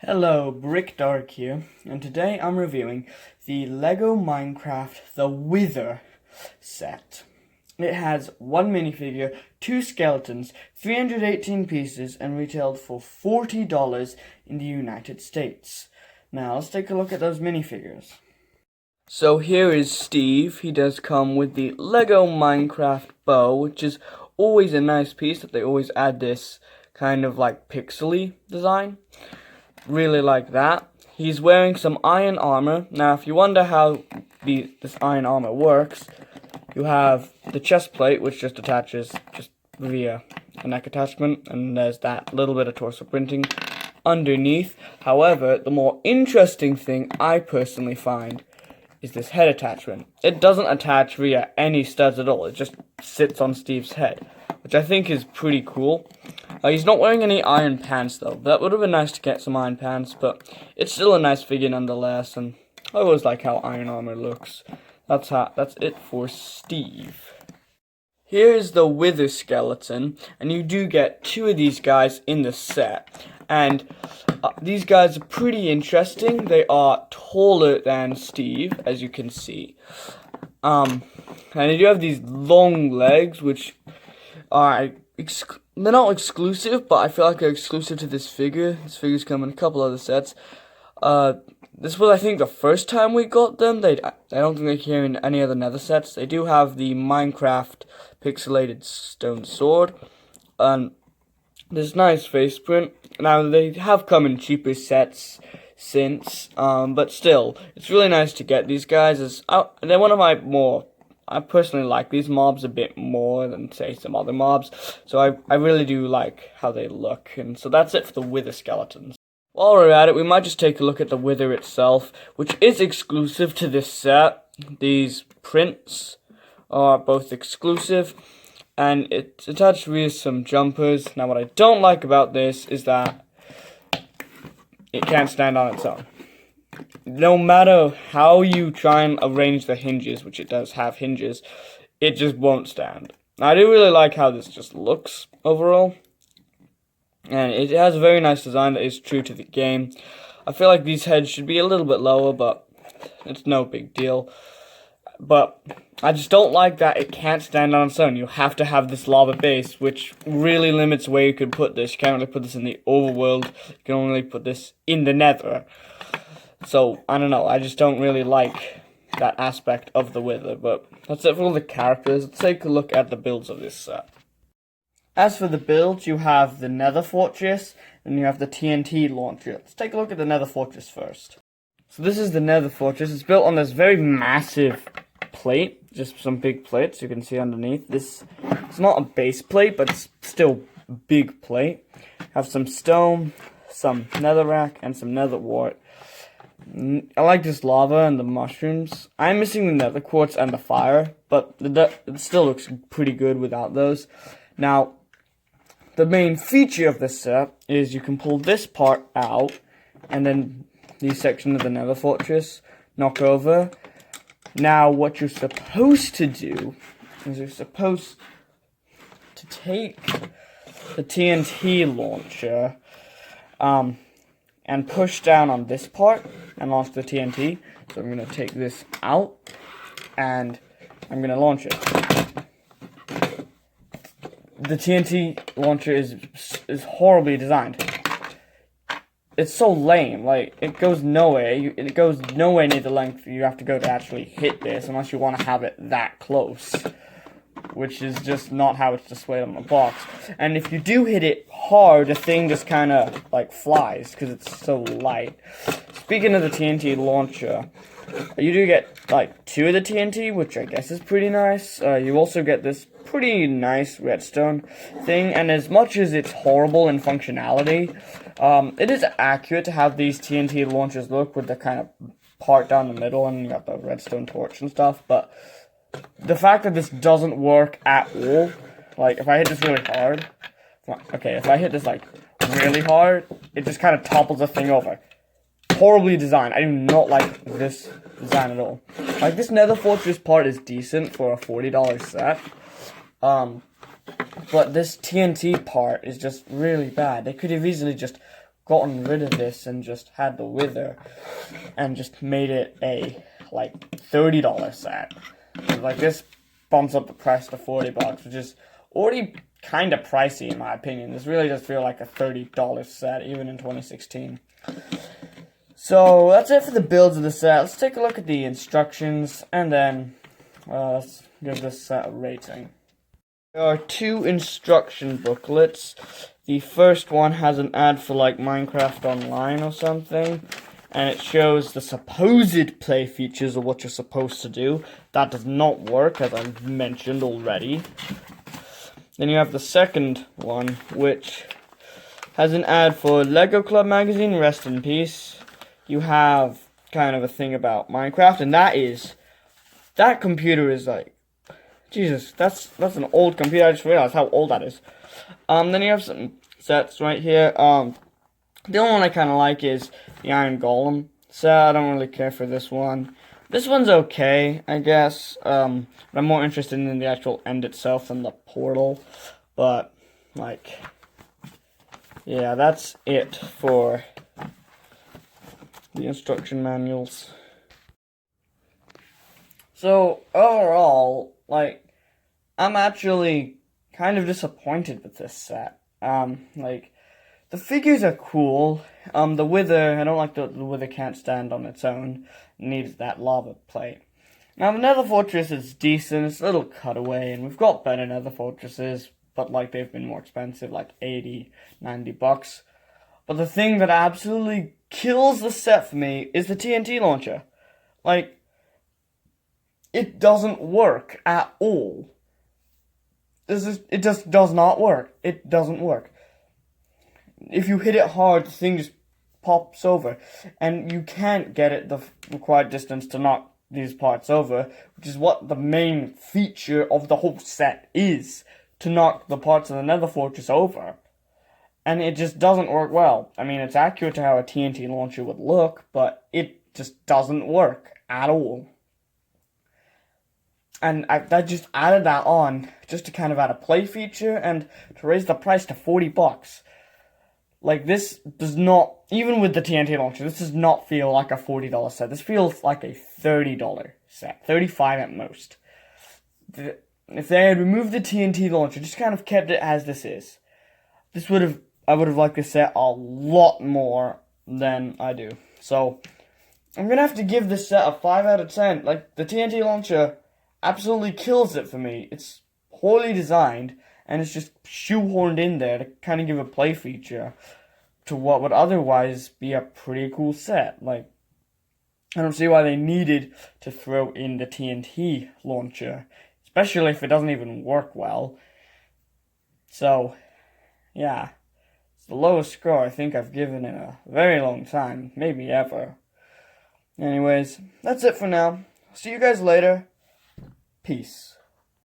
Hello, BrickDark here, and today I'm reviewing the LEGO Minecraft The Wither set. It has one minifigure, two skeletons, 318 pieces, and retailed for $40 in the United States. Now, let's take a look at those minifigures. So here is Steve. He does come with the LEGO Minecraft bow, which is always a nice piece that they always add this kind of like pixely design. Really like that. He's wearing some iron armor. Now, if you wonder how this iron armor works, you have the chest plate, which just attaches just via a neck attachment, and there's that little bit of torso printing underneath. However, the more interesting thing I personally find is this head attachment. It doesn't attach via any studs at all. It just sits on Steve's head, which I think is pretty cool. He's not wearing any iron pants though. That would have been nice to get some iron pants, but it's still a nice figure nonetheless, and I always like how iron armor looks. That's it for Steve. Here's the Wither skeleton, and you do get two of these guys in the set. And these guys are pretty interesting. They are taller than Steve, as you can see. And they do have these long legs, which are they're not exclusive, but I feel like they're exclusive to this figure. This figure's come in a couple other sets. This was, I think, the first time we got them. I don't think they came in any other Nether sets. They do have the Minecraft pixelated stone sword, and this nice face print. Now, they have come in cheaper sets since, but still, it's really nice to get these guys. They're one of my I personally like these mobs a bit more than, say, some other mobs, so I really do like how they look, and so that's it for the Wither skeletons. While we're at it, we might just take a look at the Wither itself, which is exclusive to this set. These prints are both exclusive, and it's attached with some jumpers. Now, what I don't like about this is that it can't stand on its own. No matter how you try and arrange the hinges, which it does have hinges, it just won't stand. I do really like how this just looks overall, and it has a very nice design that is true to the game. I feel like these heads should be a little bit lower, but it's no big deal. But I just don't like that it can't stand on its own. You have to have this lava base, which really limits where you can put this. You can't really put this in the overworld. You can only put this in the nether. So, I don't know, I just don't really like that aspect of the Wither, but that's it for all the characters. Let's take a look at the builds of this set. As for the builds, you have the Nether Fortress, and you have the TNT launcher. Let's take a look at the Nether Fortress first. So this is the Nether Fortress. It's built on this very massive plate, just some big plates you can see underneath. It's not a base plate, but it's still a big plate. Have some stone, some netherrack, and some nether wart. I like this lava and the mushrooms. I'm missing the nether quartz and the fire, but it still looks pretty good without those. Now, the main feature of this set is you can pull this part out, and then this section of the Nether Fortress knock over. Now, what you're supposed to do is you're supposed to take the TNT launcher, and push down on this part and launch the TNT. So I'm going to take this out and I'm going to launch it. The TNT launcher is horribly designed. It's so lame. Like, it goes nowhere. It goes nowhere near the length you have to go to actually hit this unless you want to have it that close, which is just not how it's displayed on the box. And if you do hit it hard, the thing just kind of, like, flies, because it's so light. Speaking of the TNT launcher, you do get, like, two of the TNT, which I guess is pretty nice. You also get this pretty nice redstone thing, and as much as it's horrible in functionality, it is accurate to have these TNT launchers look with the kind of part down the middle, and you got the redstone torch and stuff, but the fact that this doesn't work at all, like, if I hit this really hard, okay, if I hit this, like, really hard, it just kind of topples the thing over. Horribly designed. I do not like this design at all. Like, this Nether Fortress part is decent for a $40 set, but this TNT part is just really bad. They could have easily just gotten rid of this and just had the Wither and just made it a like $30 set. Like this bumps up the price to $40, which is already kind of pricey in my opinion. This really does feel like a $30 set even in 2016. So that's it for the builds of the set. Let's take a look at the instructions and then let's give this set a rating. There are 2 instruction booklets. The first one has an ad for like Minecraft Online or something, and it shows the supposed play features of what you're supposed to do. That does not work, as I've mentioned already. Then you have the second one, which has an ad for Lego Club Magazine, rest in peace. You have kind of a thing about Minecraft, and that computer is like, Jesus, that's an old computer. I just realized how old that is. Then you have some sets right here. The only one I kind of like is the Iron Golem set. I don't really care for this one. This one's okay, I guess. I'm more interested in the actual end itself than the portal. But, like, yeah, that's it for the instruction manuals. So, overall, like, I'm actually kind of disappointed with this set. Like, the figures are cool. The Wither, I don't like the Wither can't stand on its own. It needs that lava plate. Now, the Nether Fortress is decent. It's a little cutaway, and we've got better Nether Fortresses, but, like, they've been more expensive, like 80, 90 bucks. But the thing that absolutely kills the set for me is the TNT launcher. Like, it doesn't work at all. It just does not work. It doesn't work. If you hit it hard, the thing just pops over. And you can't get it the required distance to knock these parts over, which is what the main feature of the whole set is, to knock the parts of the Nether Fortress over. And it just doesn't work well. I mean, it's accurate to how a TNT launcher would look, but it just doesn't work at all. And I just added that on just to kind of add a play feature and to raise the price to $40. Like, this does not, even with the TNT launcher, this does not feel like a $40 set. This feels like a $30 set. $35 at most. If they had removed the TNT launcher, just kind of kept it as this is, I would have liked this set a lot more than I do. So, I'm gonna have to give this set a 5 out of 10. Like, the TNT launcher absolutely kills it for me. It's poorly designed, and it's just shoehorned in there to kind of give a play feature to what would otherwise be a pretty cool set. Like, I don't see why they needed to throw in the TNT launcher, especially if it doesn't even work well. So, yeah, it's the lowest score I think I've given in a very long time, maybe ever. Anyways, that's it for now. See you guys later. Peace.